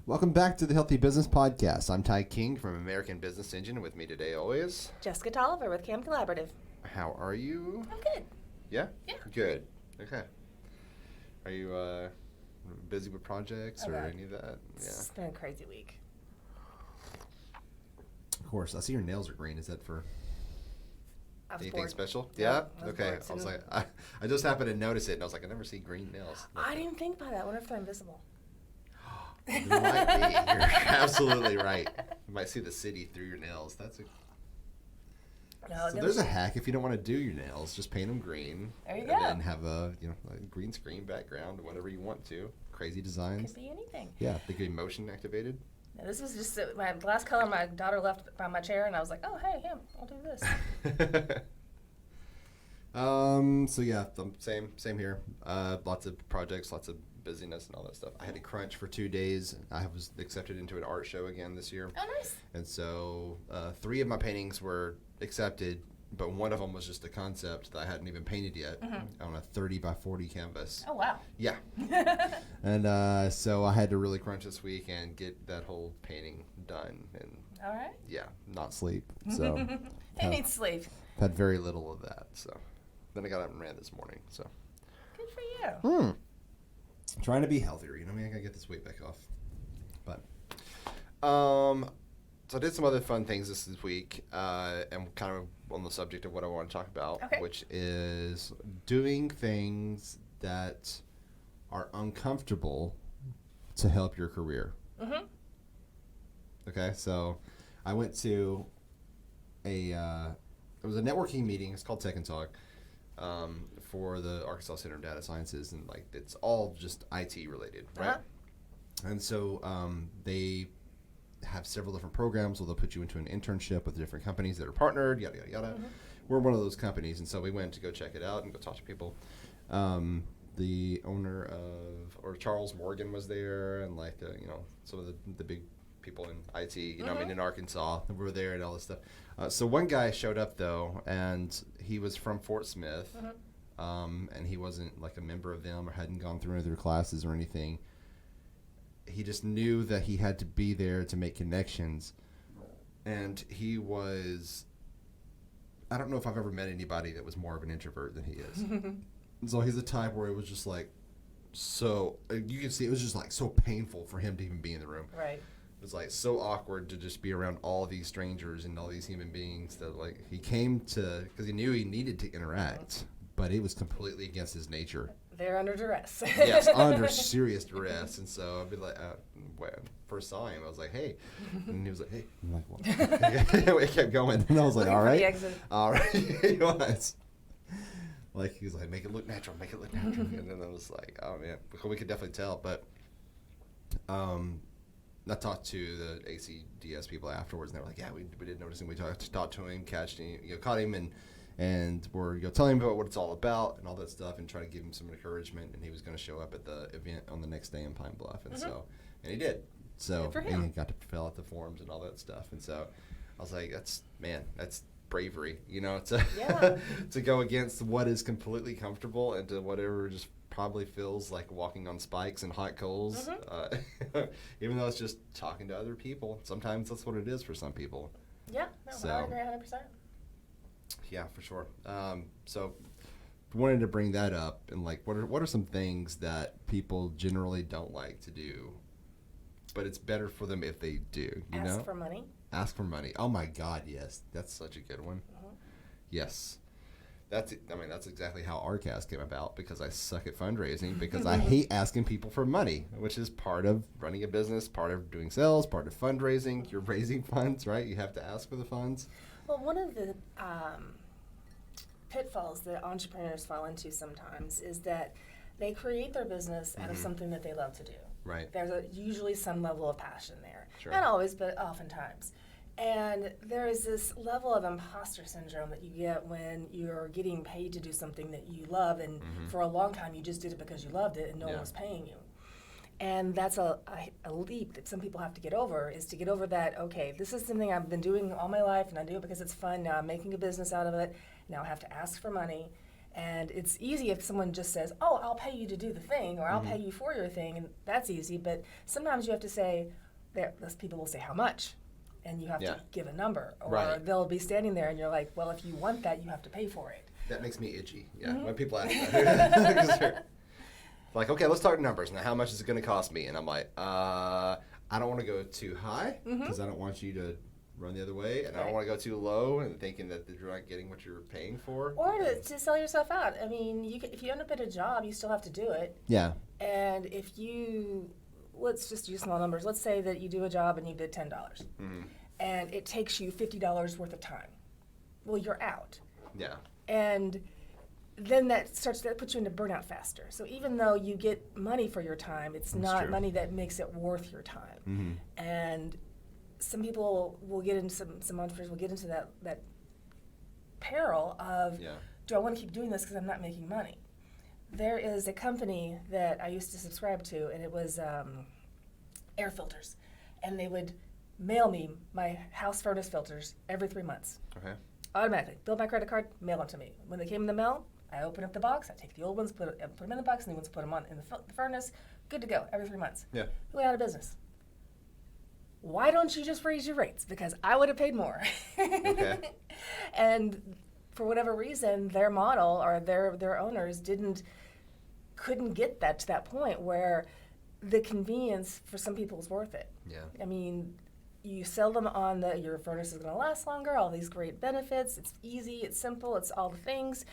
Welcome back to the Healthy Business Podcast. I'm Ty King from American Business Engine, and with me today always, Jessica Tolliver with Cam Collaborative. How are you? I'm good. Yeah? Yeah. Good. Okay. Are you busy with projects or any of that? It's been a crazy week. Of course. I see your nails are green. Is that for anything bored. special? Yeah, Yeah? Okay. I was like, I just happened to notice it, and I was like, I never see green nails. I didn't think about that. I wonder if they're invisible. You might be. You're absolutely right. You might see the city through your nails. So there's a hack. If you don't want to do your nails, just paint them green. There you go. And then have a green screen background, whatever you want to. Crazy designs. Could be anything. Yeah, they could be motion activated. Now, this was just my last color my daughter left by my chair, and I was like, oh, hey, him, I'll do this. So yeah, same here. Lots of projects, lots of busyness and all that stuff. I had to crunch for 2 days. I was accepted into an art show again this year. Oh, nice. And so 3 of my paintings were accepted, but one of them was just a concept that I hadn't even painted yet on a 30 by 40 canvas. Oh, wow. Yeah. And so I had to really crunch this week and get that whole painting done. And all right. yeah, not sleep. So I need sleep. had very little of that. So then I got up and ran this morning. So good for you. Trying to be healthier, I gotta get this weight back off. But so I did some other fun things this week, and kind of on the subject of what I want to talk about, which is doing things that are uncomfortable to help your career. Okay, so I went to it was a networking meeting. It's called Tech and Talk. For the Arkansas Center of Data Sciences, and it's all just IT related, right? And so they have several different programs where they'll put you into an internship with different companies that are partnered, yada yada yada. We're one of those companies, and so we went to go check it out and go talk to people. The owner or Charles Morgan was there, and some of the big people in IT, in Arkansas, were there and all this stuff. So one guy showed up though, and he was from Fort Smith. And he wasn't a member of them or hadn't gone through any of their classes or anything. He just knew that he had to be there to make connections. And he was, I don't know if I've ever met anybody that was more of an introvert than he is. So he's the type where it was just so, you can see it was just so painful for him to even be in the room. Right. It was so awkward to just be around all these strangers and all these human beings that he came to, because he knew he needed to interact. But it was completely against his nature. They're under duress. Yes, under serious duress. And so I'd be when I first saw him, I was like, hey. And he was like, hey. I'm like, what? We kept going. And I was like, all right. All right. He was. He was like, make it look natural, make it look natural. And then I was like, oh, man. We could definitely tell. But I talked to the ACDS people afterwards, and they were like, yeah, we did notice him. We talked to him, caught him, and we're telling him about what it's all about and all that stuff, and try to give him some encouragement. And he was going to show up at the event on the next day in Pine Bluff, and and he did. So and he got to fill out the forms and all that stuff. And so I was like, that's bravery, to go against what is completely comfortable and to whatever just probably feels like walking on spikes and hot coals. Even though it's just talking to other people, sometimes that's what it is for some people. Yeah, I agree 100%. Yeah, for sure. So wanted to bring that up, and what are some things that people generally don't like to do, but it's better for them if they do, Ask for money. Ask for money. Oh my God, yes. That's such a good one. Yes. That's exactly how RCAS came about, because I suck at fundraising, because I hate asking people for money, which is part of running a business, part of doing sales, part of fundraising. You're raising funds, right? You have to ask for the funds. Well, one of the pitfalls that entrepreneurs fall into sometimes is that they create their business out of something that they love to do. Right. There's usually some level of passion there. Sure. Not always, but oftentimes. And there is this level of imposter syndrome that you get when you're getting paid to do something that you love, and for a long time you just did it because you loved it and no one was paying you. And that's a leap that some people have to get over, is to get over that, okay, this is something I've been doing all my life, and I do it because it's fun. Now I'm making a business out of it. Now I have to ask for money. And it's easy if someone just says, oh, I'll pay you to do the thing, or I'll pay you for your thing, and that's easy. But sometimes you have to say, those people will say how much, and you have to give a number. Or they'll be standing there, and you're like, well, if you want that, you have to pay for it. That makes me itchy, when people ask that. Like, okay, let's talk numbers. Now, how much is it going to cost me? And I'm like, I don't want to go too high, because I don't want you to run the other way, and I don't want to go too low and thinking that you're not getting what you're paying for. Or to sell yourself out. I mean, if you end up at a job, you still have to do it. Yeah. And if let's just use small numbers. Let's say that you do a job and you did $10, and it takes you $50 worth of time. Well, you're out. Yeah. And then that puts you into burnout faster. So even though you get money for your time, it's not money that makes it worth your time. And some people will get into some entrepreneurs will get into that peril of, do I want to keep doing this because I'm not making money? There is a company that I used to subscribe to, and it was air filters, and they would mail me my house furnace filters every 3 months. Okay. Automatically, build my credit card, mail them to me. When they came in the mail, I open up the box, I take the old ones, put them in the box, and the new ones put them on in the furnace. Good to go every 3 months. Yeah. We went out of business. Why don't you just raise your rates? Because I would have paid more. Okay. And for whatever reason, their model or their owners couldn't get that to that point where the convenience for some people is worth it. Yeah. I mean, you sell them on your furnace is going to last longer, all these great benefits. It's easy, it's simple, it's all the things.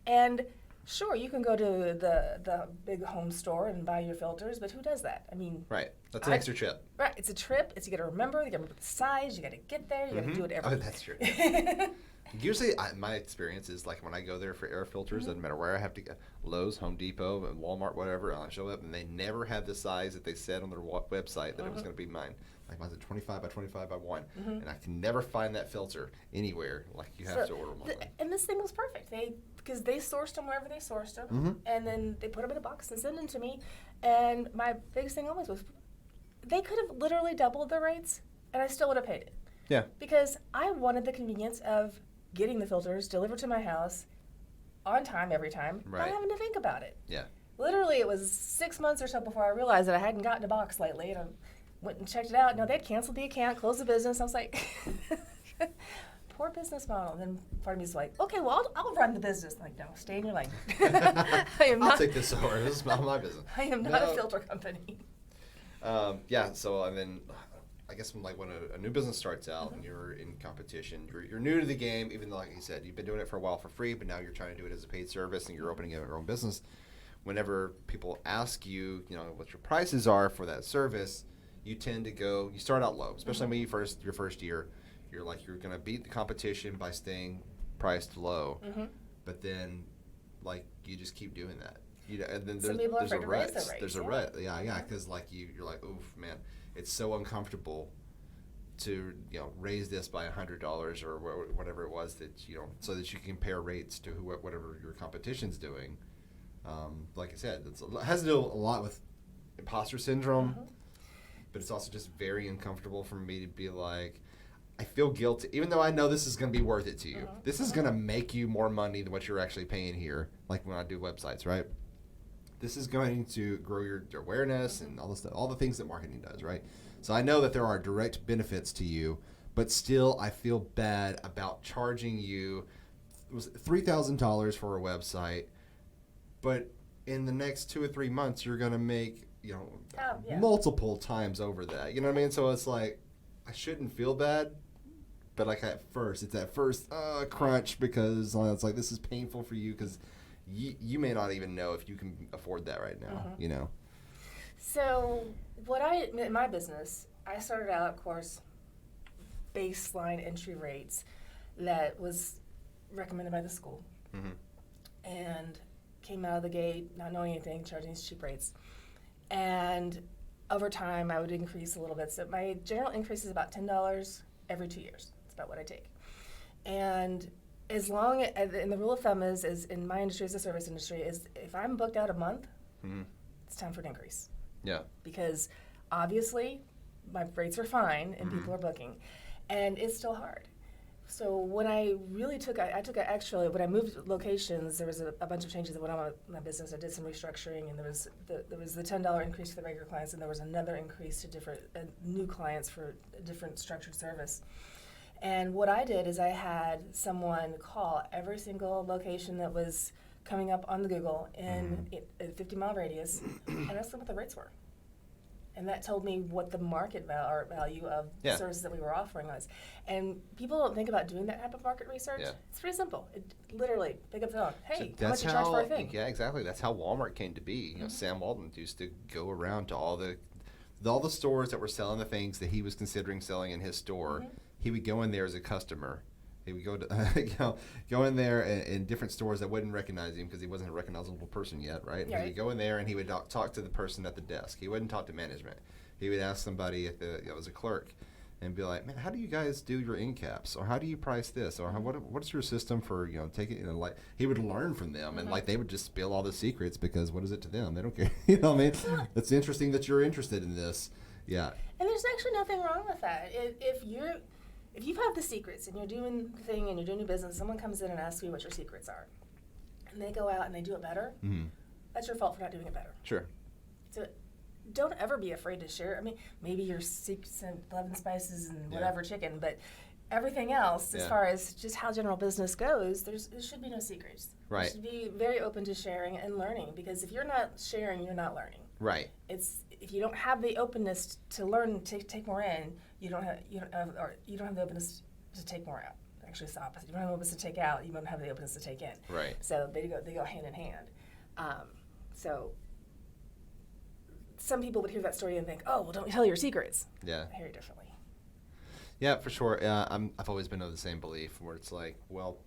And sure, you can go to the big home store and buy your filters, but who does that? I mean, right. That's an extra trip. Right. It's a trip. You got to remember. You got to remember the size. You got to get there. You got to do it every. Oh, that's true. Usually, my experience is like when I go there for air filters, doesn't matter where I have to go, Lowe's, Home Depot, Walmart, whatever, I show up and they never had the size that they said on their website that it was going to be mine. Like mine's a 25 by 25 by 1, and I can never find that filter anywhere. Like you have to order them online. And this thing was perfect. Because they sourced them wherever they sourced them, and then they put them in a box and sent them to me. And my biggest thing always was, they could have literally doubled the rates, and I still would have paid it. Yeah. Because I wanted the convenience of getting the filters delivered to my house on time every time, not having to think about it. Yeah. Literally, it was 6 months or so before I realized that I hadn't gotten a box lately, and I went and checked it out. No, they'd canceled the account, closed the business. I was like, poor business model. And then part of me is like, okay, well, I'll run the business. I'm like, no, stay in your lane. I'll take this over. This is not my business. I am not a filter company. So and then I guess when a new business starts out and you're in competition, you're new to the game, even though, like you said, you've been doing it for a while for free, but now you're trying to do it as a paid service and you're opening your own business. Whenever people ask you, what your prices are for that service, you tend to you start out low, especially when your first year. You're like, you're going to beat the competition by staying priced low, but then you just keep doing that. And then there's a rut. There's a rut. Yeah, because you're like, oof, man, it's so uncomfortable to raise this by $100 or whatever it was that so that you can compare rates to whatever your competition's doing. Like I said, it has to do a lot with imposter syndrome, but it's also just very uncomfortable for me to be like, I feel guilty, even though I know this is going to be worth it to you. This is going to make you more money than what you're actually paying here, like when I do websites, right? This is going to grow your awareness and all this stuff, all the things that marketing does, right? So I know that there are direct benefits to you, but still I feel bad about charging you $3,000 for a website, but in the next 2 or 3 months you're going to make multiple times over that. You know what I mean? So it's like I shouldn't feel bad, but it's that first crunch because it's like this is painful for you because you may not even know if you can afford that right now. So in my business, I started out, of course, baseline entry rates that was recommended by the school, and came out of the gate not knowing anything, charging these cheap rates, and over time I would increase a little bit. So my general increase is about $10 every 2 years. That's about what I take, and as long as, and the rule of thumb is in my industry, as a service industry, is if I'm booked out a month, it's time for an increase. Yeah. Because obviously my rates are fine and people are booking, and it's still hard. So when I really actually, when I moved locations, there was a bunch of changes that went on with my business. I did some restructuring, and there was the $10 increase for the regular clients, and there was another increase to different new clients for a different structured service. And what I did is I had someone call every single location that was coming up on the Google in a 50-mile radius and ask them what the rates were. And that told me what the market value of the services that we were offering was. And people don't think about doing that type of market research. Yeah. It's pretty simple. It literally, pick up the phone. Hey, how much you charge for a thing? Yeah, exactly. That's how Walmart came to be. You know, Sam Walton used to go around to all the stores that were selling the things that he was considering selling in his store. He would go in there as a customer. He would go to go in there in different stores that wouldn't recognize him because he wasn't a recognizable person yet, right? Yeah, he would go in there and he would talk to the person at the desk. He wouldn't talk to management. He would ask somebody that was a clerk and be like, "Man, how do you guys do your end caps? Or how do you price this? Or what's your system for taking like?" He would learn from them and like they would just spill all the secrets because what is it to them? They don't care. You know what I mean? It's interesting that you're interested in this. Yeah. And there's actually nothing wrong with that. If you have the secrets and you're doing the thing and you're doing your business, someone comes in and asks you what your secrets are, and they go out and they do it better, that's your fault for not doing it better. Sure. So don't ever be afraid to share. I mean, maybe your secrets and 11 spices and whatever chicken, but everything else, as far as just how general business goes, there should be no secrets. Right. You should be very open to sharing and learning, because if you're not sharing, you're not learning. Right. If you don't have the openness to learn, to take more in, you don't have the openness to take more out. Actually, it's the opposite. You don't have the openness to take out. You don't have the openness to take in. Right. So they go hand in hand. So some people would hear that story and think, "Oh, well, don't tell your secrets." Yeah. I hear it differently. Yeah, for sure. I've always been of the same belief where it's like, well,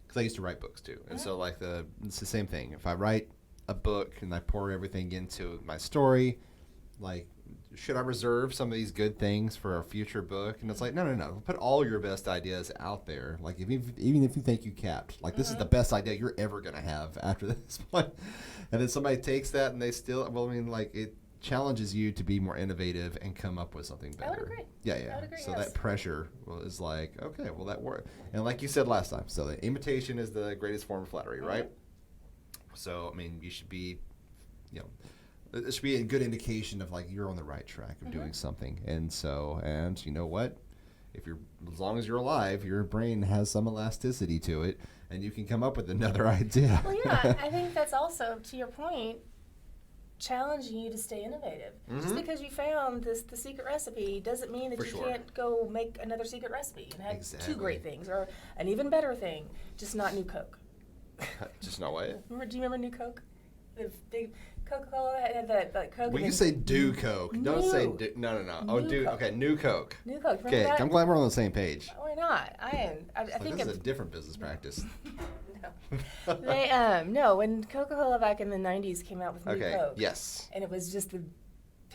because I used to write books too, and so like it's the same thing. If I write a book and I pour everything into my story, like, should I reserve some of these good things for a future book? And it's like, no. Put all your best ideas out there. Like, even if you think you capped, like, this is the best idea you're ever going to have after this point. And then somebody takes that and they still, well, I mean, like, it challenges you to be more innovative and come up with something better. I would agree. Yeah. I would agree, So yes. that pressure is like, okay, well, that worked. And like you said last time, so the imitation is the greatest form of flattery, right? So, I mean, you should be, it should be a good indication of like you're on the right track of doing something. And you know what? As long as you're alive, your brain has some elasticity to it, and you can come up with another idea. Well, yeah, I think that's also, to your point, challenging you to stay innovative. Just because you found the secret recipe doesn't mean that can't go make another secret recipe and have two great things or an even better thing, just not new Coke. Just not what? Do you remember New Coke? The big Coca-Cola had that Coke. Well, you say do Coke. Don't say do. No. Oh, do. Okay, New Coke. New Coke. Okay, that? I'm glad we're on the same page. Why not? I think this is a different business practice. No. When Coca-Cola back in the '90s came out with New Coke. Yes. And it was just the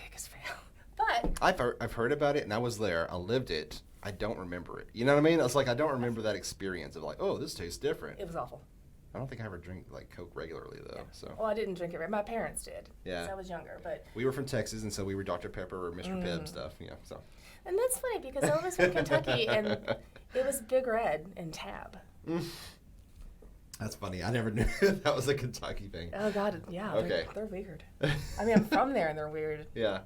biggest fail. But I've heard about it and I was there. I lived it. I don't remember it. You know what I mean? It's like I don't remember that experience of like, oh, this tastes different. It was awful. I don't think I ever drink like Coke regularly though. Yeah. So. Well, I didn't drink it. My parents did. Yeah. Because I was younger, but. We were from Texas, and so we were Dr. Pepper or Mr. Pibb stuff. So. And that's funny because I was from Kentucky, and it was Big Red and Tab. That's funny. I never knew that was a Kentucky thing. Oh God, yeah. Okay. They're weird. I mean, I'm from there, and they're weird. Yeah.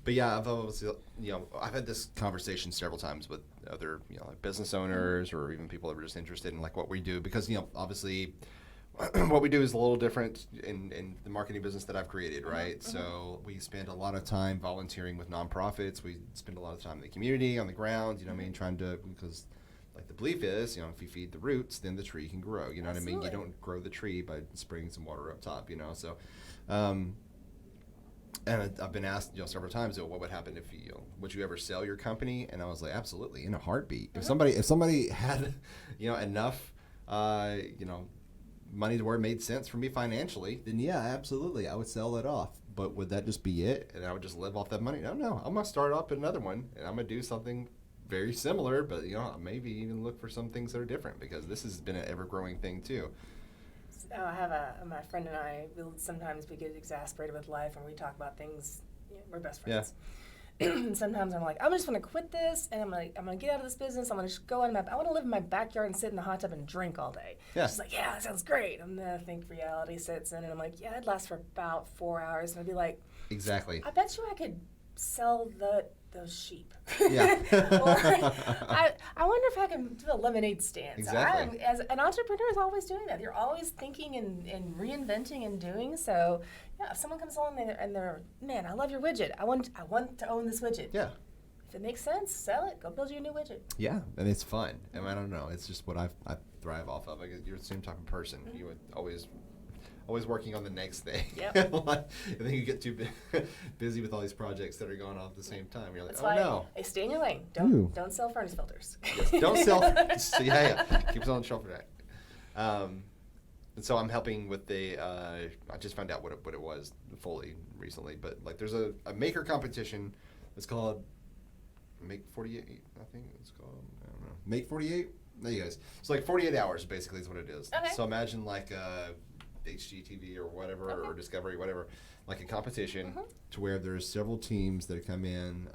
But yeah, I've had this conversation several times with other, like business owners or even people that were just interested in like what we do because, obviously what we do is a little different in the marketing business that I've created, right? So we spend a lot of time volunteering with nonprofits. We spend a lot of time in the community, on the ground, trying to, because like the belief is, if you feed the roots, then the tree can grow. You know Absolutely. what I mean? You don't grow the tree by spraying some water up top, so... And I've been asked, several times, what would happen if would you ever sell your company? And I was like, absolutely, in a heartbeat. If somebody had, enough, money to where it made sense for me financially, then yeah, absolutely, I would sell it off. But would that just be it? And I would just live off that money? No, I'm gonna start up another one, and I'm gonna do something very similar, but maybe even look for some things that are different because this has been an ever-growing thing too. I have my friend and I will sometimes we get exasperated with life and we talk about things. We're best friends. sometimes I'm like, I'm just going to quit this, and I'm gonna get out of this business. I'm gonna just go in I want to live in my backyard and sit in the hot tub and drink all day. Yeah. She's like, yeah, that sounds great. And then I think reality sets in, and I'm like, yeah, it'd last for about 4 hours, and I'd be like, exactly. I bet you I could sell those sheep. Yeah. Or I wonder if I can do a lemonade stand. Exactly. So as an entrepreneur is always doing that. You're always thinking and reinventing and doing. So yeah, if someone comes along and they're, man, I love your widget. I want to own this widget. Yeah. If it makes sense, sell it. Go build you a new widget. Yeah, and it's fun. And I don't know. It's just what I thrive off of. You're the same type of person. Mm-hmm. You would always working on the next thing. Yep. And then you get too busy with all these projects that are going on at the same time. You're like, That's oh why no. I stay in your lane. Ooh. Don't sell furnace filters. Yes, don't sell. Yeah. Keep it on the shelf for that. And so I'm helping with I just found out what it was fully recently, but like there's a maker competition. It's called Make 48. I think it's called. I don't know. Make 48. There you guys. It's like 48 hours basically is what it is. Okay. So imagine like HGTV or whatever, Okay. or Discovery, whatever, like a competition Mm-hmm. to where there's several teams that come in,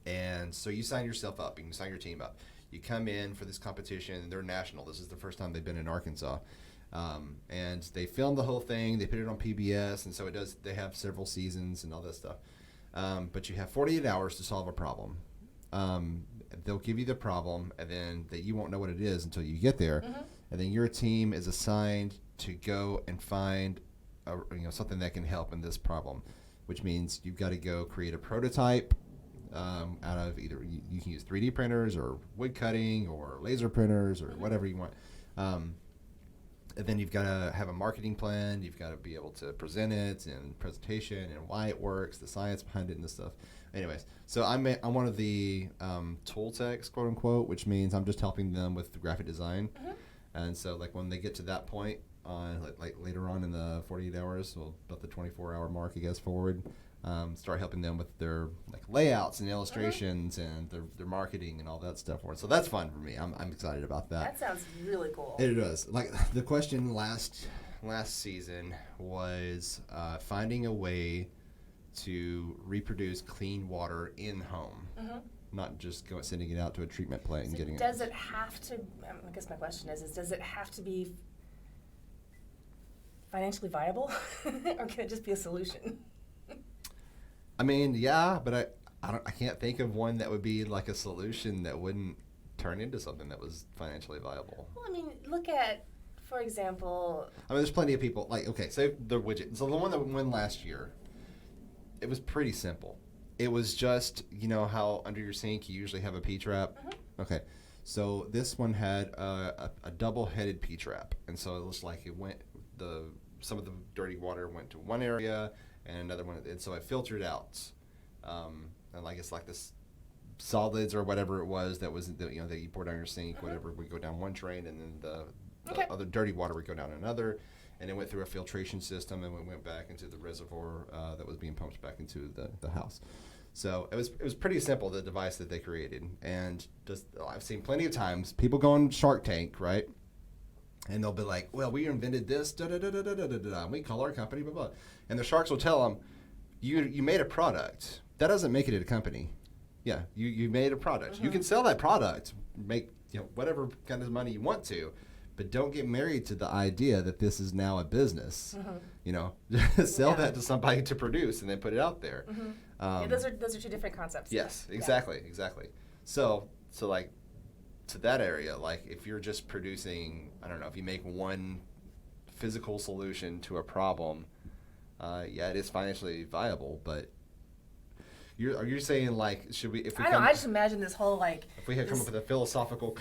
and so you sign yourself up, you can sign your team up. You come in for this competition, they're national. This is the first time they've been in Arkansas, and they film the whole thing. They put it on PBS, and so they have several seasons and all that stuff. But you have 48 hours to solve a problem. They'll give you the problem, and then you won't know what it is until you get there. Mm-hmm. And then your team is assigned to go and find something that can help in this problem, which means you've got to go create a prototype out of either you can use 3D printers or wood cutting or laser printers or whatever you want. And then you've got to have a marketing plan. You've got to be able to present it and presentation and why it works, the science behind it and this stuff. Anyways, so I'm one of the tool techs, quote unquote, which means I'm just helping them with the graphic design. Mm-hmm. And so like when they get to that point, like later on in the 48 hours, well, about the 24-hour mark, I guess, forward, start helping them with their like layouts and illustrations and their marketing and all that stuff for it. So that's fun for me. I'm excited about that. That sounds really cool. It does. Like the question last season was finding a way to reproduce clean water in home, not just sending it out to a treatment plant and getting it. Does it have to? I guess my question is does it have to be financially viable, or can it just be a solution? I mean, yeah, but I can't think of one that would be like a solution that wouldn't turn into something that was financially viable. Well, I mean, look at, for example. I mean, there's plenty of people like say the widget. So the one that won last year, it was pretty simple. It was just how under your sink you usually have a P-trap. Mm-hmm. Okay, so this one had a double-headed P-trap, and so it was like some of the dirty water went to one area and another one, and so it filtered out, and like it's like this solids or whatever it was that you pour down your sink, whatever would go down one drain, and then the other dirty water would go down another, and it went through a filtration system and it went back into the reservoir that was being pumped back into the house. So it was pretty simple, the device that they created, and just I've seen plenty of times people go on Shark Tank, right? And they'll be like, well, we invented this, da-da-da-da-da-da-da, we call our company, blah, blah. And the sharks will tell them, you made a product. That doesn't make it a company. Yeah, you made a product. You can sell that product, make whatever kind of money you want to, but don't get married to the idea that this is now a business. Sell that to somebody to produce and then put it out there. Those are two different concepts. Yes, exactly. So like, to that area, like if you're just producing, I don't know, if you make one physical solution to a problem, it is financially viable, but are you saying like, should we, if we I just imagine this whole like, if we had come up with a philosophical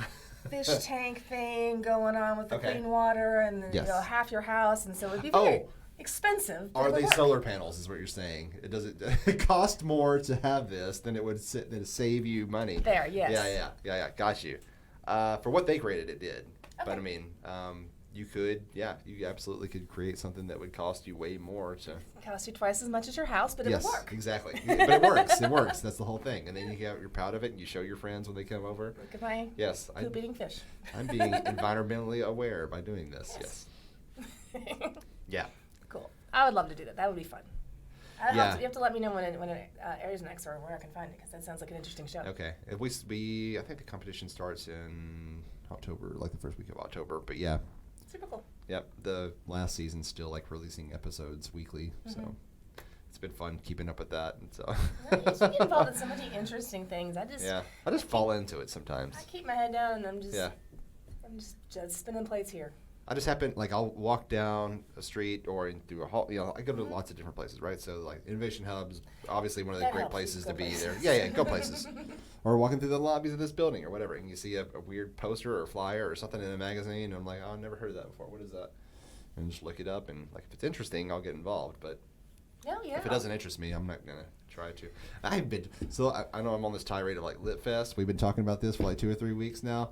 fish tank thing going on with the Okay. clean water and Yes. half your house, and so it'd be very expensive. but Are it would they work. solar panels is what you're saying? It cost more to have this than it would save you money. There, yes. Yeah, got you. For what they created, it did. Okay. But I mean, you absolutely could create something that would cost you way more to. Cost you twice as much as your house, but it Yes, would work. exactly. But it works. It works. That's the whole thing. And then you're proud of it, and you show your friends when they come over. Look at my Yes, poop eating fish. I'm being environmentally aware by doing this. Yes. Yeah. Cool. I would love to do that. That would be fun. Yeah. You have to let me know when it airs next or where I can find it, because that sounds like an interesting show. Okay. If I think the competition starts in October, like the first week of October. But yeah. Super cool. Yep. The last season's still like releasing episodes weekly, so it's been fun keeping up with that. And so You should get involved in so many interesting things. I just fall into it sometimes. I keep my head down and I'm just spinning plates here. I just happen, like, I'll walk down a street or through a hall. You know, I go to lots of different places, right? So, like, Innovation Hub's obviously one of the That great helps. places Go to be places. there. Yeah, go places. Or walking through the lobbies of this building or whatever, and you see a weird poster or flyer or something in a magazine, and I'm like, oh, I've never heard of that before. What is that? And just look it up, and, like, if it's interesting, I'll get involved. But if it doesn't interest me, I'm not going to try to. I know I'm on this tirade of, like, Lit Fest. We've been talking about this for, like, 2 or 3 weeks now.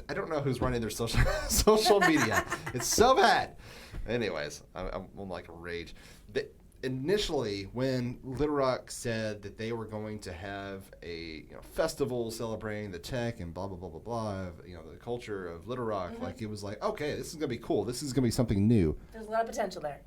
I don't know who's running their social media. It's so bad. Anyways, I'm like a rage. Initially, when Little Rock said that they were going to have a festival celebrating the tech and blah blah blah blah blah, the culture of Little Rock, like it was like, okay, this is gonna be cool. This is gonna be something new. There's a lot of potential there.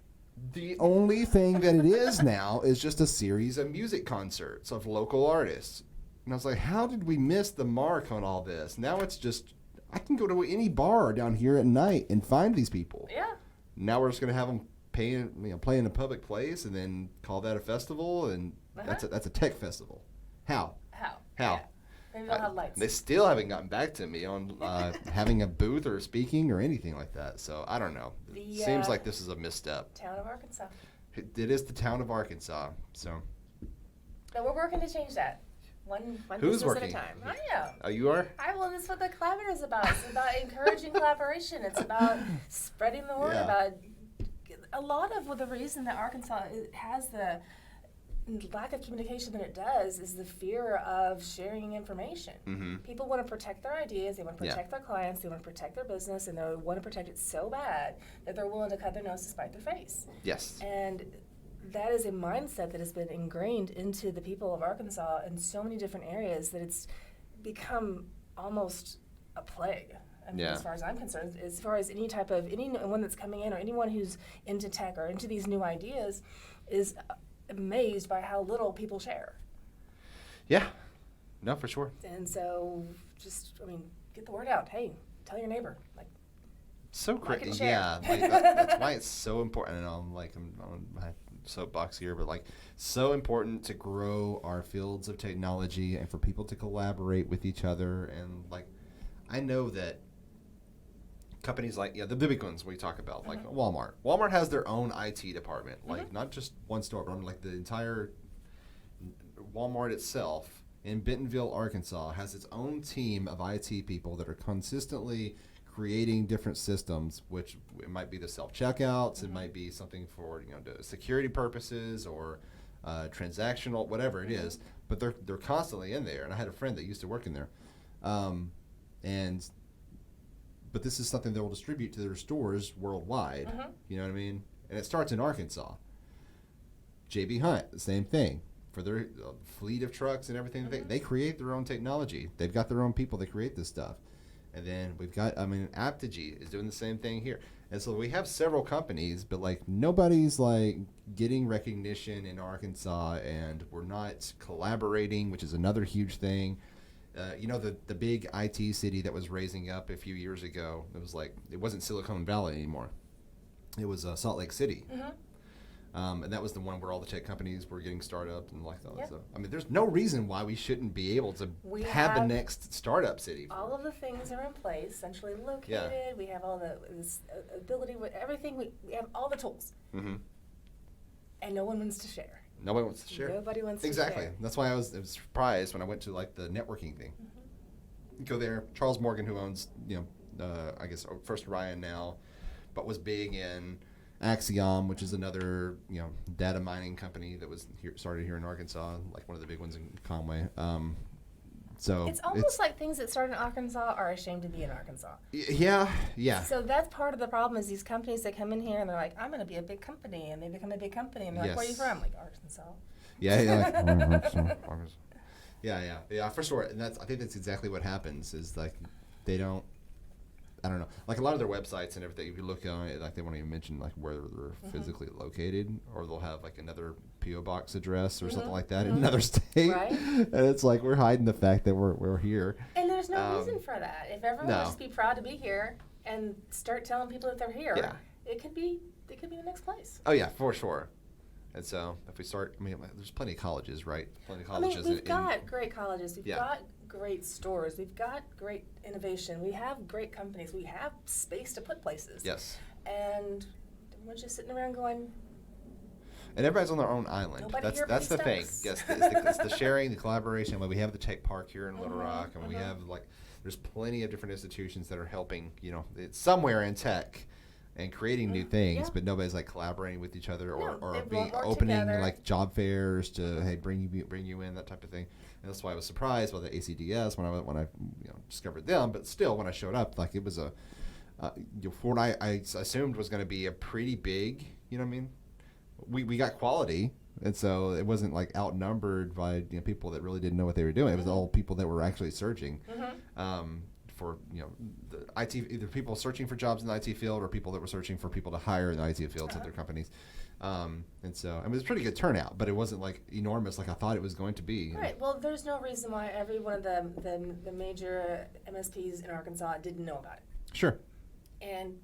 The only thing that it is now is just a series of music concerts of local artists. And I was like, how did we miss the mark on all this? Now it's just, I can go to any bar down here at night and find these people. Yeah. Now we're just going to have them play in a public place and then call that a festival, and that's a tech festival. How? Yeah. Maybe they'll have lights. They still haven't gotten back to me on having a booth or speaking or anything like that. So I don't know. It seems like this is a misstep. Town of Arkansas. It is the town of Arkansas. So. But we're working to change that. One Who's business working? at a time. I am. Oh, you are? That's what the collaborative is about. It's about encouraging collaboration. It's about spreading the word about a lot of the reason that Arkansas has the lack of communication that it does is the fear of sharing information. Mm-hmm. People want to protect their ideas, they want to protect their clients, they want to protect their business, and they want to protect it so bad that they're willing to cut their nose to spite their face. Yes. And that is a mindset that has been ingrained into the people of Arkansas in so many different areas that it's become almost a plague. I mean, as far as I'm concerned, as far as anyone that's coming in or anyone who's into tech or into these new ideas is amazed by how little people share. Yeah. No, for sure. And so get the word out. Hey, tell your neighbor. So crazy. Yeah, that's why it's so important. And I'm on my soapbox here, but so important to grow our fields of technology and for people to collaborate with each other. And I know that companies the big ones we talk about, like Walmart. Walmart has their own IT department, not just one store, but the entire Walmart itself in Bentonville, Arkansas, has its own team of IT people that are consistently creating different systems, which it might be the self-checkouts, it might be something for security purposes or transactional, whatever it is. But they're constantly in there. And I had a friend that used to work in there, but this is something they will distribute to their stores worldwide. You know what I mean? And it starts in Arkansas. JB Hunt, the same thing. For their fleet of trucks and everything, they create their own technology. They've got their own people that create this stuff. And then we've got, Aptigee is doing the same thing here. And so we have several companies, but nobody's getting recognition in Arkansas, and we're not collaborating, which is another huge thing. The big IT city that was raising up a few years ago, it wasn't Silicon Valley anymore. It was Salt Lake City. And that was the one where all the tech companies were getting startups and that. So, there's no reason why we shouldn't be able to have the next startup city. All of the things are in place, centrally located. Yeah. We have all the ability, everything. We have all the tools. And no one wants to share. Nobody wants to share. Nobody wants to share. Exactly. That's why I was surprised when I went to the networking thing. You go there. Charles Morgan, who owns I guess First Orion now, but was big in Axiom, which is another data mining company that was started here in Arkansas, one of the big ones in Conway. So it's almost like things that started in Arkansas are ashamed to be in Arkansas. Yeah. So that's part of the problem is these companies that come in here and they're like, I'm going to be a big company, and they become a big company, and they're like, where are you from? I'm like, Arkansas. Arkansas. Yeah, for sure. And I think that's exactly what happens is they don't. I don't know, like a lot of their websites and everything, if you look on it, like they won't even mention like where they're physically located, or they'll have like another PO box address or something like that in another state. Right. And it's like we're hiding the fact that we're here. And there's no reason for that. If everyone would just be proud to be here and start telling people that they're here, it could be the next place. Oh yeah, for sure. And so if we start, I mean, there's plenty of colleges, right? Plenty of colleges. We've got great colleges. We've got great stores. We've got great innovation. We have great companies. We have space to put places. Yes. And we're just sitting around going. And everybody's on their own island. That's the thing. Yes, it's the sharing, the collaboration. Like we have the Tech Park here in Little Rock, and we have there's plenty of different institutions that are helping. It's somewhere in tech. And creating new things, but nobody's like collaborating with each other or being opening together. Like job fairs to bring you in, that type of thing. And that's why I was surprised by the ACDS when I discovered them. But still, when I showed up, like it was for what I assumed was going to be a pretty big. You know what I mean? We got quality, and so it wasn't like outnumbered by people that really didn't know what they were doing. It was all people that were actually searching. For the IT, either people searching for jobs in the IT field or people that were searching for people to hire in the IT fields at their companies, and so it was a pretty good turnout, but it wasn't like enormous like I thought it was going to be. Right. Well, there's no reason why every one of the major MSPs in Arkansas didn't know about it. Sure. And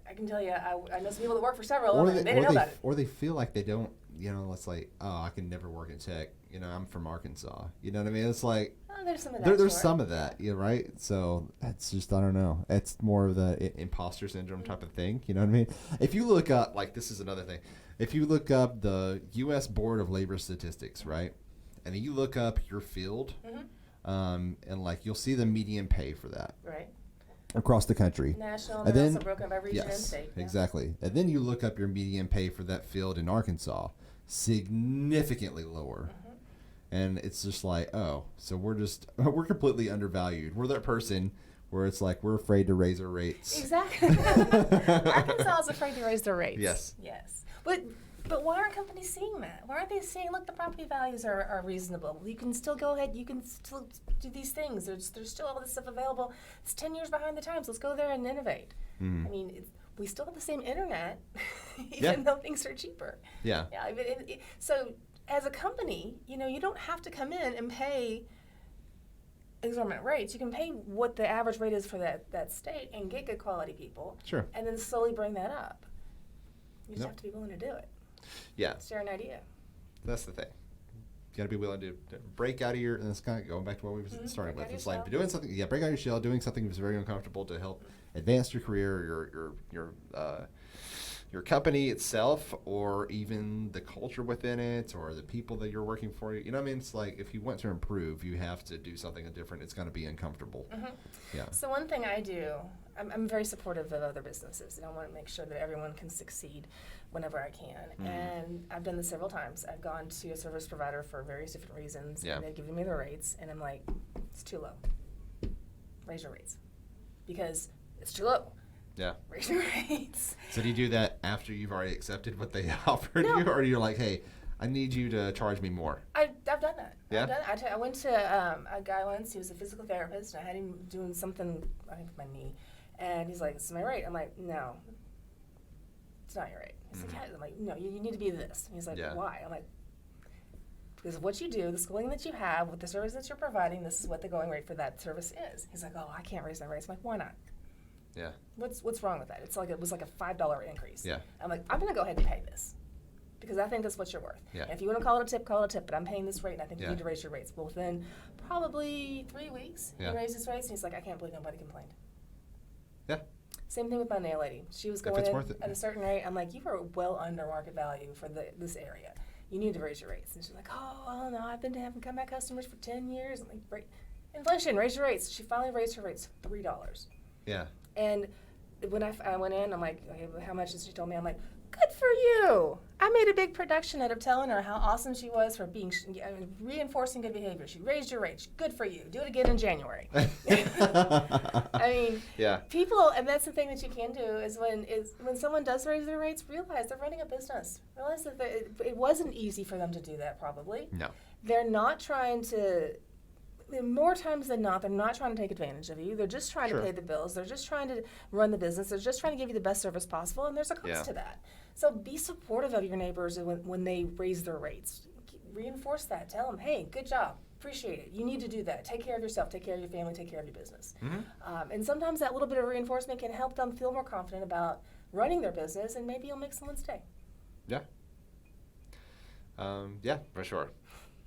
I can tell you, I know some people that work for several of them, and they didn't know about it. Or they feel like they don't. It's like, oh, I can never work in tech. I'm from Arkansas. You know what I mean? It's like there's some of that. There's some of that, right? So it's just, I don't know. It's more of the imposter syndrome type of thing. You know what I mean? If you look up, like this is another thing. If you look up the U.S. Board of Labor Statistics, right, and you look up your field, and like you'll see the median pay for that. Right. Across the country. National, and then also broken up by region and state. Yeah. Exactly. And then you look up your median pay for that field in Arkansas, significantly lower. And it's just like, oh, so we're completely undervalued. We're that person where it's like we're afraid to raise our rates. Exactly. Arkansas is afraid to raise their rates. Yes. Yes. But why aren't companies seeing that? Why aren't they saying, look, the property values are reasonable. You can still go ahead. You can still do these things. There's still all this stuff available. It's 10 years behind the times. Let's go there and innovate. I mean, we still have the same internet, even though things are cheaper. Yeah. So as a company, you don't have to come in and pay exorbitant rates. You can pay what the average rate is for that state and get good quality people. Sure. And then slowly bring that up. You just have to be willing to do it. Yeah. Share an idea. That's the thing. You got to be willing to break out of your, and it's kind of going back to what we were starting with. It's like doing something, break out of your shell, doing something that's very uncomfortable to help advance your career, your company itself, or even the culture within it, or the people that you're working for. You know what I mean? It's like if you want to improve, you have to do something different. It's going to be uncomfortable. Yeah. So one thing I do, I'm very supportive of other businesses, and I want to make sure that everyone can succeed whenever I can. And I've done this several times. I've gone to a service provider for various different reasons, and they've given me the rates, and I'm like, it's too low. Raise your rates. Because it's too low. Yeah. Raise your rates. So do you do that after you've already accepted what they offered you, or you're like, hey, I need you to charge me more? I've done that. Yeah? I went to a guy once who was a physical therapist, and I had him doing something, I think, with my knee. And he's like, this is my rate. I'm like, no, it's not your rate. He's like, yeah. I'm like, no, you need to be this. And he's like, why? I'm like, because of what you do, the schooling that you have, with the service that you're providing, this is what the going rate for that service is. He's like, oh, I can't raise my rates. I'm like, why not? Yeah. What's wrong with that? It was like a $5 increase. Yeah. I'm like, I'm going to go ahead and pay this because I think that's what you're worth. Yeah. And if you want to call it a tip, call it a tip, but I'm paying this rate, and I think you need to raise your rates. Well, within probably 3 weeks, he raised his rates, and he's like, I can't believe nobody complained. Yeah. Same thing with my nail lady. She was going in at a certain rate. I'm like, you are well under market value for this area. You need to raise your rates. And she's like, oh, well, no, I've been having come back customers for 10 years. I'm like, inflation, raise your rates. She finally raised her rates $3. Yeah. And when I went in, I'm like, okay, how much did she told me? I'm like, good for you. I made a big production out of telling her how awesome she was for being reinforcing good behavior. She raised your rates. Good for you. Do it again in January. I mean, people, and that's the thing that you can do is when someone does raise their rates, realize they're running a business. Realize that it wasn't easy for them to do that. Probably. No. They're not trying to more times than not, they're not trying to take advantage of you. They're just trying Sure. to pay the bills. They're just trying to run the business. They're just trying to give you the best service possible, and there's a cost Yeah. to that. So be supportive of your neighbors when they raise their rates. Reinforce that. Tell them, hey, good job. Appreciate it. You need to do that. Take care of yourself. Take care of your family. Take care of your business. And sometimes that little bit of reinforcement can help them feel more confident about running their business, and maybe you'll make someone stay. Yeah. Yeah, for sure.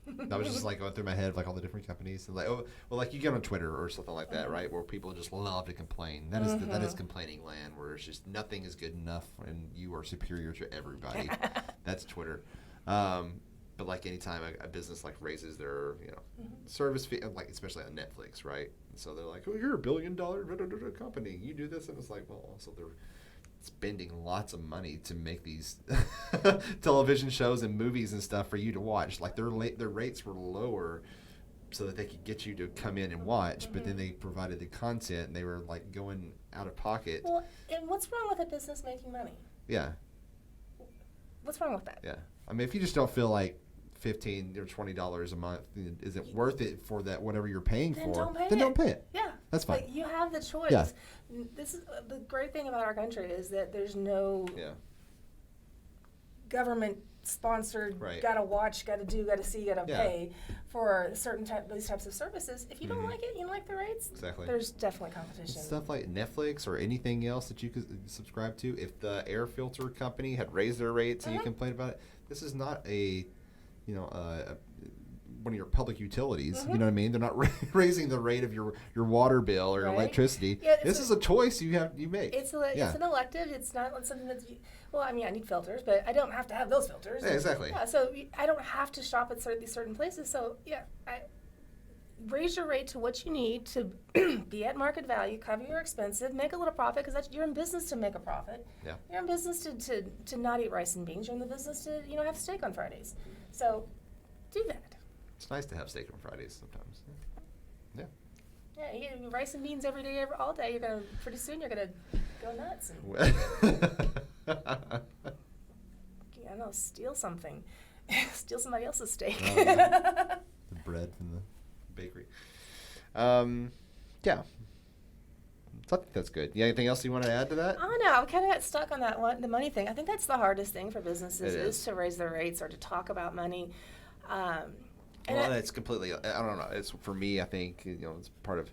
That was just like going through my head of like all the different companies, and like, oh, well, like you get on Twitter or something like that, right? Where people just love to complain. That is that is complaining land, where it's just nothing is good enough, and you are superior to everybody. That's Twitter. But like anytime a business like raises their service fee, like especially on Netflix, right? And so they're like, oh, you're $1 billion company. You do this, and it's like, well, also they're spending lots of money to make these television shows and movies and stuff for you to watch. Like their rates were lower so that they could get you to come in and watch, but then they provided the content and they were like going out of pocket. Well, and what's wrong with a business making money? Yeah. What's wrong with that? Yeah. I mean, if you just don't feel like $15 or $20 a month isn't worth it for that whatever you're paying Then for, don't pay then it. don't pay it. Yeah. That's fine. But you have the choice. Yeah. This is the great thing about our country is that there's no government sponsored, Right. gotta watch, gotta do, gotta see, gotta Yeah. pay for these types of services. If you don't like it, you don't like the rates, Exactly. there's definitely competition. Stuff like Netflix or anything else that you could subscribe to, if the air filter company had raised their rates and you complain about it, this is not one of your public utilities. You know what I mean? They're not raising the rate of your water bill or your Right. electricity. Yeah, this is a choice you make. It's an elective. It's not something that well, I mean, I need filters, but I don't have to have those filters. Yeah, exactly. Yeah, so I don't have to shop at these certain places. So yeah, raise your rate to what you need to be at market value, cover your expenses, make a little profit, because you're in business to make a profit. Yeah. You're in business to not eat rice and beans. You're in the business to have steak on Fridays. So do that. It's nice to have steak on Fridays sometimes. Yeah. Yeah, you eat rice and beans every day, all day. Pretty soon you're gonna go nuts and I don't know, steal something, steal somebody else's steak. Oh, yeah. The bread from the bakery. Yeah. So I think that's good. You got anything else you want to add to that? Oh no, I kind of got stuck on that one, the money thing. I think that's the hardest thing for businesses It is to raise their rates or to talk about money. Well, it's completely, I don't know. It's for me, I think, it's part of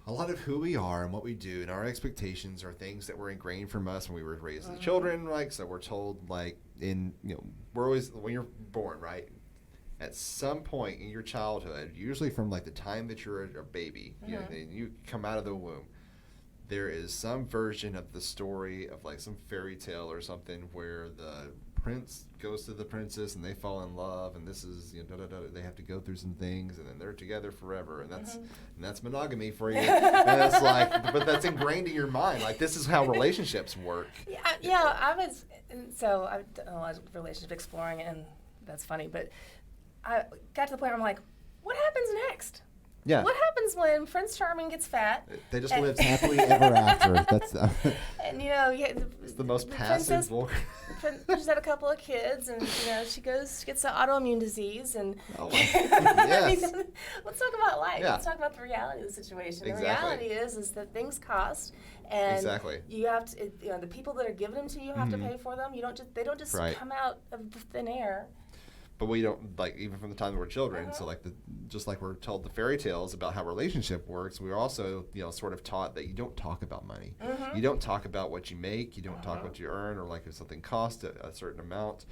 a lot of who we are and what we do, and our expectations are things that were ingrained from us when we were raised as children, like, so we're told, like, we're always, when you're born, right, at some point in your childhood, usually from, like, the time that you're a baby, and you come out of the womb, there is some version of the story of, like, some fairy tale or something where the prince goes to the princess and they fall in love, and this is they have to go through some things, and then they're together forever, and that's monogamy for you. And it's like, but that's ingrained in your mind, like this is how relationships work. I've done a lot of relationship exploring, and that's funny, but I got to the point where I'm like, what happens next? Yeah. What happens when Prince Charming gets fat? They just live happily ever after. That's and it's the most passive. She's had a couple of kids, and she gets the autoimmune disease, and yes. Let's talk about life. Yeah. Let's talk about the reality of the situation. Exactly. The reality is that things cost, and exactly. you have to. The people that are giving them to you have to pay for them. They don't just Right. come out of thin air. But we don't, like, even from the time that we're children, so like just like we're told the fairy tales about how relationship works, we're also, sort of taught that you don't talk about money. You don't talk about what you make, you don't talk what you earn, or like if something costs a certain amount.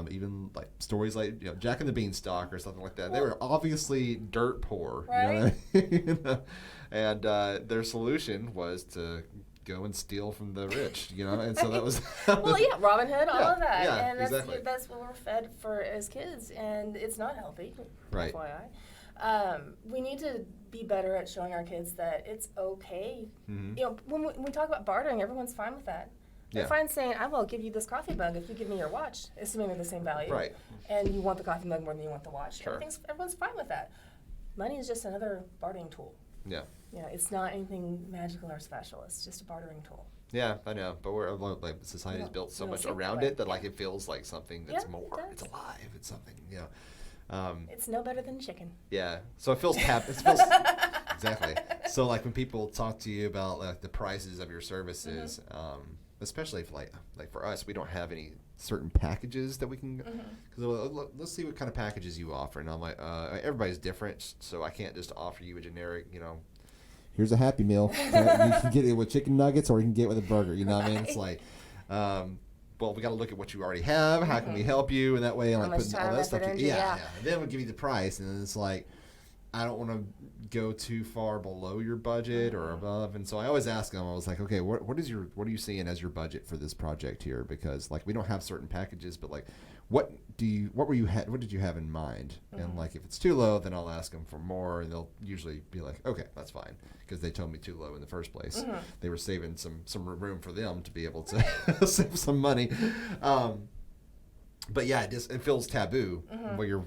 Even like stories like Jack and the Beanstalk or something like that. They were obviously dirt poor, right? And their solution was to go and steal from the rich, and so that was Robin Hood, all of that, and that's what we're fed for as kids, and it's not healthy. Right. FYI, we need to be better at showing our kids that it's okay. When we talk about bartering, everyone's fine with that. They're fine saying, "I will give you this coffee mug if you give me your watch," assuming they're the same value. Right. And you want the coffee mug more than you want the watch. Sure. Everyone's fine with that. Money is just another bartering tool. Yeah. It's not anything magical or special. It's just a bartering tool. Yeah, I know, but we're like society's built so much around it that like it feels like something that's more. It's alive. It's something. It's no better than chicken. Yeah. So it feels exactly. So like when people talk to you about like the prices of your services, especially if like for us, we don't have any certain packages that we can. Because let's see what kind of packages you offer, and I'm like, everybody's different, so I can't just offer you a generic, Here's a Happy Meal. You can get it with chicken nuggets, or you can get it with a burger. You know what I mean? It's like, well, we got to look at what you already have. How can we help you? And that way, like putting all that stuff. Yeah. And then we'll give you the price, and then it's like, I don't want to go too far below your budget or above. And so I always ask them. I was like, okay, what are you seeing as your budget for this project here? Because like we don't have certain packages, but like, what did you have in mind? And like if it's too low, then I'll ask them for more, and they'll usually be like, okay, that's fine, because they told me too low in the first place. They were saving some room for them to be able to save some money. But yeah, it feels taboo when you're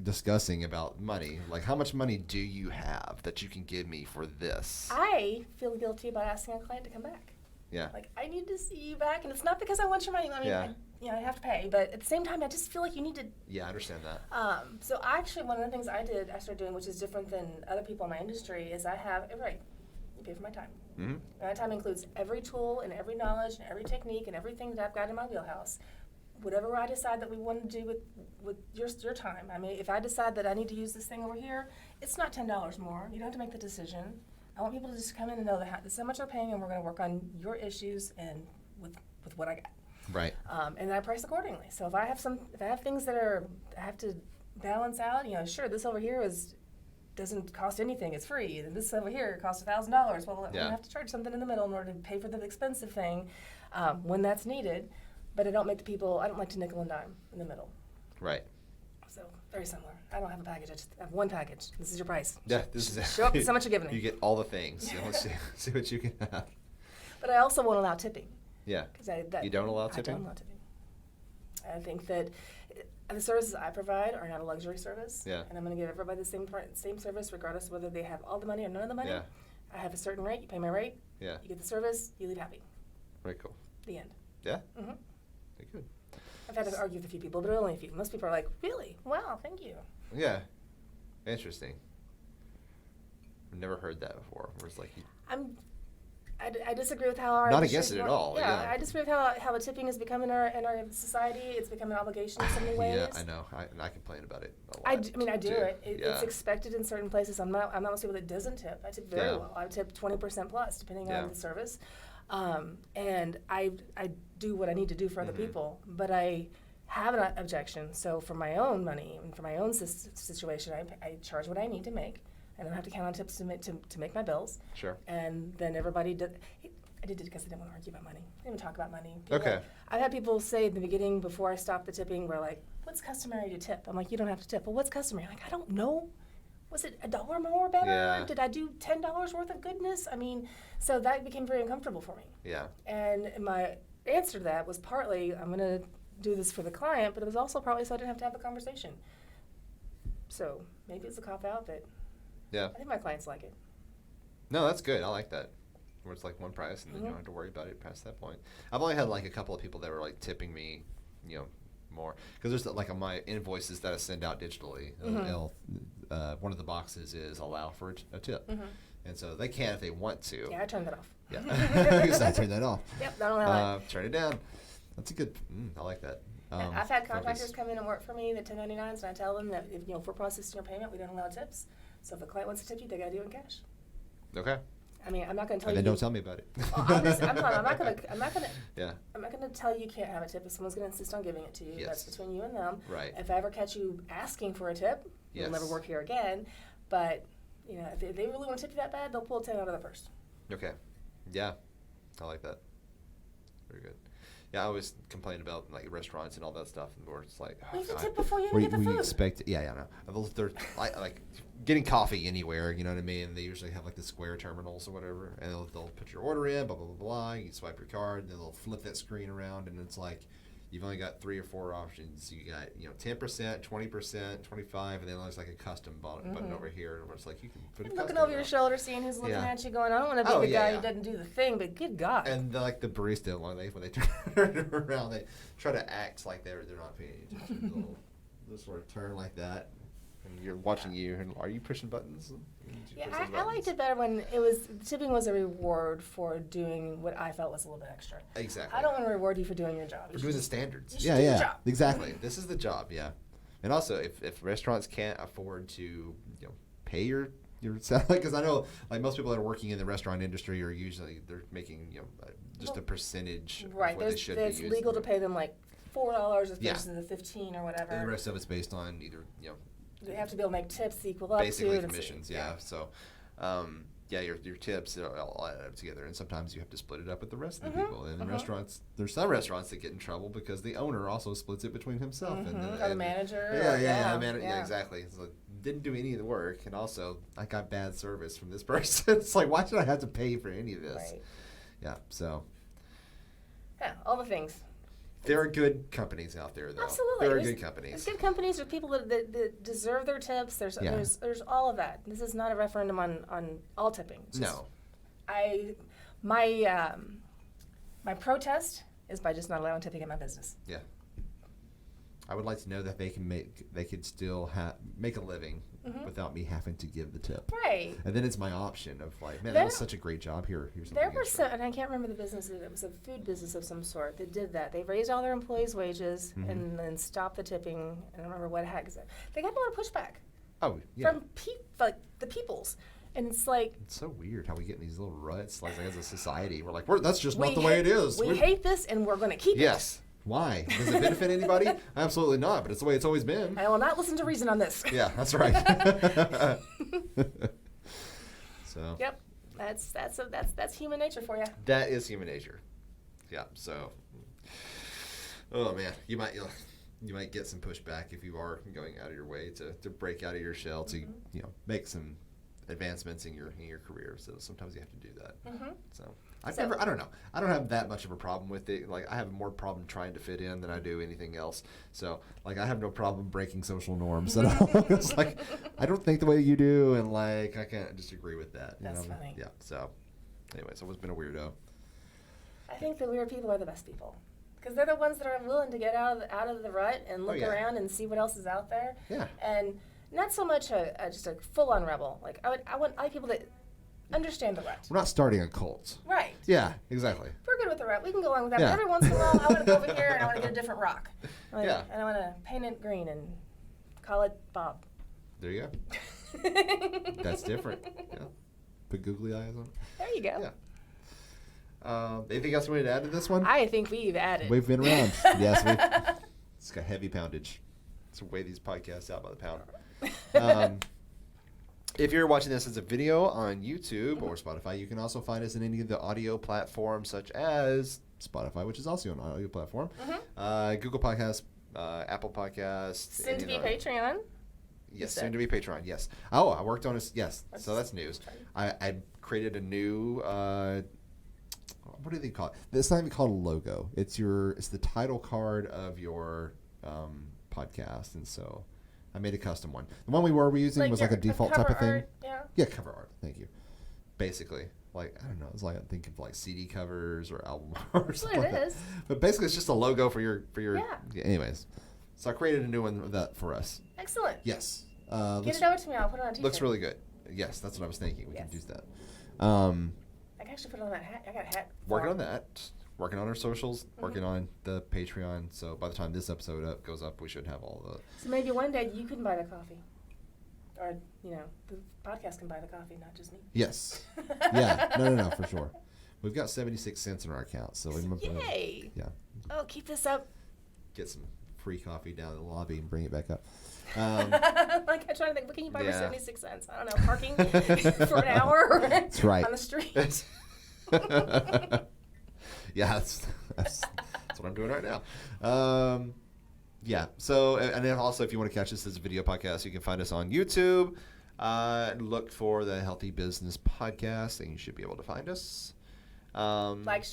discussing about money. Like, how much money do you have that you can give me for this? I feel guilty about asking a client to come back. Yeah. Like, I need to see you back, and it's not because I want your money. I mean, I have to pay, but at the same time, I just feel like you need to. Yeah, I understand that. So actually, one of the things I started doing, which is different than other people in my industry, is you pay for my time. And my time includes every tool and every knowledge and every technique and everything that I've got in my wheelhouse. Whatever I decide that we want to do with your time. I mean, if I decide that I need to use this thing over here, it's not $10 more. You don't have to make the decision. I want people to just come in and know that this is how much they're paying, and we're going to work on your issues and with what I got. Right. And I price accordingly. So if I have things that I have to balance out, sure, this over here doesn't cost anything. It's free. And this over here costs $1,000. Well, I'm going to have to charge something in the middle in order to pay for the expensive thing when that's needed. But I don't like to nickel and dime in the middle. Right. So, very similar. I don't have a package. I just have one package. This is your price. Yeah, this is Show up, this is how much you're giving me. You get all the things. So let's see what you can have. But I also won't allow tipping. Yeah. You don't allow tipping? I don't allow tipping. I think that the services I provide are not a luxury service. Yeah. And I'm going to give everybody the same service regardless of whether they have all the money or none of the money. Yeah. I have a certain rate. You pay my rate. Yeah. You get the service. You leave happy. Very cool. The end. Yeah? Mm-hmm. Very good. I've had to argue with a few people, but only a few. Most people are like, really? Wow, thank you. Yeah. Interesting. I've never heard that before. Where it's like I disagree with how our not against it at all. Yeah, I disagree with how the tipping has become in our society. It's become an obligation in so many ways. Yeah, I know. I complain about it a lot. I do it. It's expected in certain places. I'm not one of those people that doesn't tip. I tip very well. I tip 20% plus depending on the service, and I do what I need to do for other people. But I have an objection. So for my own money and for my own situation, I charge what I need to make. I don't have to count on tips to make my bills. Sure. And then everybody did. I did it because I didn't want to argue about money. I didn't even talk about money. Okay. I've had people say in the beginning, before I stopped the tipping, we're like, what's customary to tip? I'm like, you don't have to tip. Well, what's customary? I'm like, I don't know. Was it $1 more better? Yeah. Did I do $10 worth of goodness? I mean, so that became very uncomfortable for me. Yeah. And my answer to that was partly, I'm going to do this for the client, but it was also partly so I didn't have to have a conversation. So maybe it's a cop-out, but yeah. I think my clients like it. No, that's good. I like that. Where it's like one price and then you don't have to worry about it past that point. I've only had like a couple of people that were like tipping me, more. Because there's like on my invoices that I send out digitally, one of the boxes is allow for a tip. And so they can if they want to. Yeah, I turned that off. Yeah. I turned that off. Yep, I don't have turn it down. That's a good, I like that. I've had contractors come in and work for me, the 1099s, and I tell them that if we're processing your payment, we don't allow tips. So if a client wants to tip you, they got to do it in cash. Okay. I mean, I'm not going to tell you. you. Then don't tell me about it. I'm not going to. Yeah. I'm not going to tell you can't have a tip if someone's going to insist on giving it to you. Yes. That's between you and them. Right. If I ever catch you asking for a tip, you'll never work here again. But if they really want to tip you that bad, they'll pull 10 out of the first. Okay. Yeah, I like that. Very good. Yeah, I always complain about like restaurants and all that stuff, and where it's like, you can tip before you even get the food. We expect, I know. They're like getting coffee anywhere, you know what I mean? They usually have like the square terminals or whatever, and they'll put your order in, blah blah blah blah. You swipe your card, and then they'll flip that screen around, and it's like you've only got 3 or 4 options. You got 10%, 20%, 25, and then there's like a custom button over here, where it's like you can put. You're looking over your shoulder, seeing who's looking at you, going, "I don't want to be the guy who doesn't do the thing," but good God. And the barista, when they turn it around, they try to act like they're not paying attention. they'll sort of turn like that, and you're watching you. And are you pushing buttons? Yeah, I liked it better when tipping was a reward for doing what I felt was a little bit extra. Exactly. I don't want to reward you for doing your job. For doing the standards. You should do your job. Exactly. This is the job. Yeah. And also, if restaurants can't afford to pay your salary, because I know like most people that are working in the restaurant industry are usually they're making just a percentage of what they should be It's using. legal to pay them like $4 versus the 15 or whatever. And the rest of it's based on either they have to be able to make tips equal up basically to commissions. Yeah. So. Your tips all add up together, and sometimes you have to split it up with the rest of the people. And in restaurants, there's some restaurants that get in trouble because the owner also splits it between himself and the manager. Yeah, exactly. So didn't do any of the work, and also I got bad service from this person. It's like, why should I have to pay for any of this? Right. Yeah. So. Yeah, all the things. There are good companies out there, though. Absolutely. There are good companies. There's good companies. There's people that deserve their tips. There's all of that. This is not a referendum on all tipping. No. My protest is by just not allowing tipping in my business. Yeah. I would like to know that they could still make a living without me having to give the tip. Right. And then it's my option of like, man, that was such a great job. Here's something there were extra. and I can't remember the business. It was a food business of some sort that did that. They raised all their employees' wages and then stopped the tipping. I don't remember what heck. They got a lot of pushback. Oh yeah. From the peoples. And it's like... It's so weird how we get in these little ruts, like as a society. We're like, that's just not the way it is. We hate this, and we're going to keep it. Yes. Why? Does it benefit anybody? Absolutely not, but it's the way it's always been. I will not listen to reason on this. Yeah, that's right. So. Yep. That's human nature for you. That is human nature. Yeah, so... Oh, man. You might get some pushback if you are going out of your way to break out of your shell to make some advancements in your career. So sometimes you have to do that. So I don't know. I don't have that much of a problem with it. Like I have more problem trying to fit in than I do anything else. So like I have no problem breaking social norms at all. It's like I don't think the way you do, and like I can't disagree with that. That's funny. Yeah. So anyways, I've always been a weirdo. I think the weird people are the best people. Because they're the ones that are willing to get out of the rut and look around and see what else is out there. Yeah. And not so much just a full-on rebel. Like I want people that understand the rut. We're not starting a cult. Right. Yeah, exactly. We're good with the rut. We can go along with that. Yeah. But every once in a while, I want to go over here and I want to get a different rock. And I want to paint it green and call it Bob. There you go. That's different. Yeah. Put googly eyes on it. There you go. Yeah. Anything else you wanted to add to this one? I think we've added. We've been around. Yes, it's got heavy poundage. Let's weigh these podcasts out by the pound. If you're watching this as a video on YouTube or Spotify, you can also find us in any of the audio platforms such as Spotify, which is also an audio platform, Google Podcasts, Apple Podcasts. Soon to be Patreon. Yes, soon to be Patreon, yes. Oh, I worked on so that's news. I created a new... what do they call it? It's not even called a logo. It's the title card of your podcast, and so I made a custom one. The one we were using was like a default type of thing. Art, yeah. Yeah, cover art. Thank you. Basically, like I don't know. It's like I think of like CD covers or album art or something. Well, it is. But basically, it's just a logo for your. Yeah. Anyways, so I created a new one of that for us. Excellent. Yes. Get it over to me. I'll put it on a t-shirt. Looks really good. Yes, that's what I was thinking. We can use that. I can actually put it on that hat. I got a hat. Working on that. Working on our socials. Working on the Patreon. So by the time this episode goes up, we should have all the. So maybe one day you can buy the coffee, or the podcast can buy the coffee, not just me. Yes. Yeah. No, for sure. We've got 76 cents in our account, so yay! Yeah. Oh, keep this up. Get some free coffee down in the lobby and bring it back up. Like I'm trying to think, what can you buy for 76 cents? I don't know, parking for an hour. That's right. On the street. Yeah, that's what I'm doing right now. Yeah. So, and then also, if you want to catch this as a video podcast, you can find us on YouTube. Look for the Healthy Business Podcast, and you should be able to find us. Like,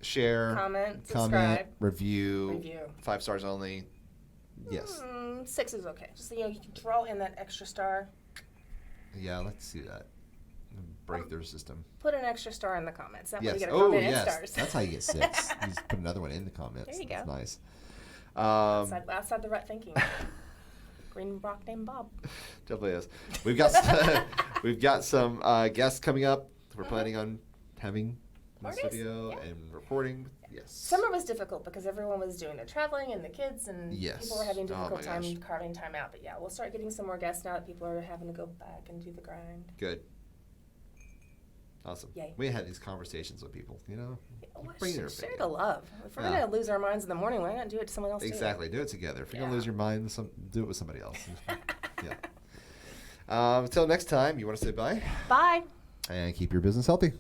share, comment, subscribe, review. 5 stars only. Yes. 6 is okay. Just you can throw in that extra star. Yeah, let's see that. Break their system. Put an extra star in the comments. That way you get a comment and stars. That's how you get 6. You just put another one in the comments. There you go. That's nice. Outside the right thinking. Green rock named Bob. Definitely is. We've got some guests coming up. We're planning on having in the studio and recording. Yes. Summer was difficult because everyone was doing their traveling and the kids, and people were having difficult time carving time out. But yeah, we'll start getting some more guests now that people are having to go back and do the grind. Good. Awesome. Yay. We had these conversations with people, Share the love. If we're going to lose our minds in the morning, why not do it to someone else? Exactly. Do it together. If you're going to lose your mind, do it with somebody else. Yeah. Until next time, you want to say bye? Bye. And keep your business healthy.